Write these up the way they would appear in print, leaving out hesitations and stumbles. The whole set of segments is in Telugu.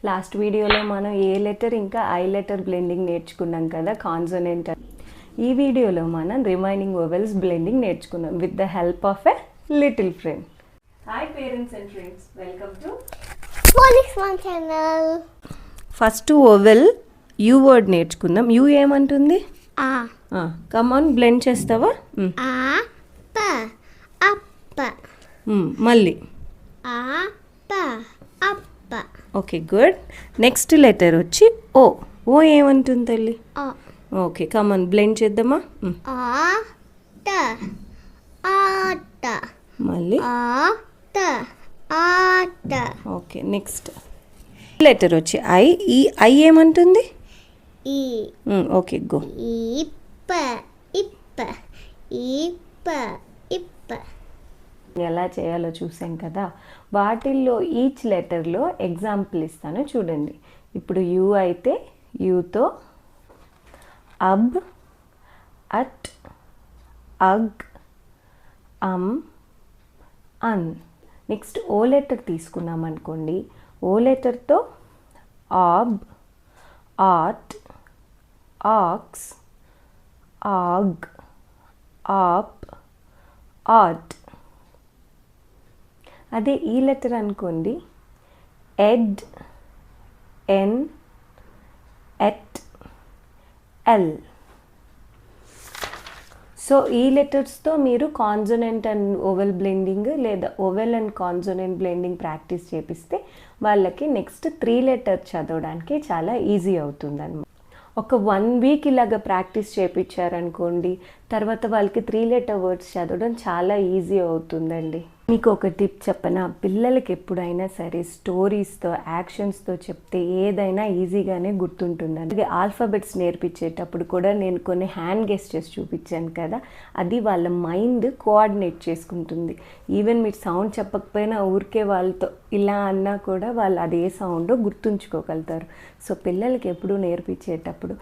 లాస్ట్ వీడియోలో మనం ఏ లెటర్ ఇంకా ఐ లెటర్ బ్లెండింగ్ నేర్చుకున్నాం కదా, కాన్సోనెంట్. ఈ వీడియోలో మనం రిమైనింగ్ వోవెల్స్ బ్లెండింగ్ నేర్చుకున్నాం with the help of a little friend. Hi parents and friends, welcome to Phonics One Channel. First vowel you word నేర్చుకుందాం. యూ ఏమంటుంది? A. కమాన్ బ్లెండ్ చేస్తావా? A. P. Up. మళ్ళీ A. P. Up. Okay, good. Next letter వచ్చి ఓ. ఓ ఏమంటుంది తల్లి? O. ఓకే, కమాన్ బ్లెండ్ చేద్దామా? A. T. At. మళ్ళీ A. T. At. Okay, next letter వచ్చి ఐ. ఈ ఐ ఏమంటుంది? E. Okay, go. Ip. Ip. Ip. Ip. ఎలా చేయాలో చూసాం కదా. వాటిల్లో ఈచ్ లెటర్లో ఎగ్జాంపుల్ ఇస్తాను చూడండి. ఇప్పుడు యూ అయితే యూతో అబ్, అట్, అగ్, అన్. నెక్స్ట్ ఓ లెటర్ తీసుకున్నాం అనుకోండి. ఓ లెటర్తో ఆబ్, ఆట్, ఆక్స్, ఆగ్, ఆప్, ఆట్. అదే ఈ లెటర్ అనుకోండి, ed, en, et, el. So ఈ లెటర్స్తో మీరు కాన్సోనెంట్ అండ్ ఓవెల్ బ్లెండింగ్ లేదా vowel and consonant blending practice చేపిస్తే వాళ్ళకి నెక్స్ట్ 3 లెటర్ చదవడానికి చాలా ఈజీ అవుతుందన్నమాట. ఒక 1 వీక్ ఇలాగ ప్రాక్టీస్ చేయించారనుకోండి, తర్వాత వాళ్ళకి 3 లెటర్ వర్డ్స్ చదవడం చాలా ఈజీ అవుతుందండి. మీకు ఒక టిప్ చెప్పనా, పిల్లలకి ఎప్పుడైనా సరే స్టోరీస్తో యాక్షన్స్తో చెప్తే ఏదైనా ఈజీగానే గుర్తుంటుంది. అలాగే ఆల్ఫాబెట్స్ నేర్పించేటప్పుడు కూడా నేను కొన్ని హ్యాండ్ గెస్చర్స్ చూపించాను కదా, అది వాళ్ళ మైండ్ కోఆర్డినేట్ చేసుకుంటుంది. ఈవెన్ మీరు సౌండ్ చెప్పకపోయినా ఊరికే వాళ్ళతో ఇలా అన్నా కూడా వాళ్ళు అదే సౌండ్ గుర్తుంచుకోగలుగుతారు. సో పిల్లలకి ఎప్పుడు నేర్పించేటప్పుడు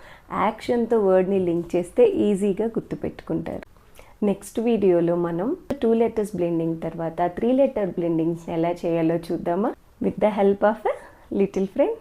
యాక్షన్తో వర్డ్ని లింక్ చేస్తే ఈజీగా గుర్తుపెట్టుకుంటారు. నెక్స్ట్ వీడియోలో మనం 2 లెటర్స్ బ్లెండింగ్ తర్వాత 3 లెటర్ బ్లెండింగ్స్ ఎలా చేయాలో చూద్దామా, with the help of a little friend.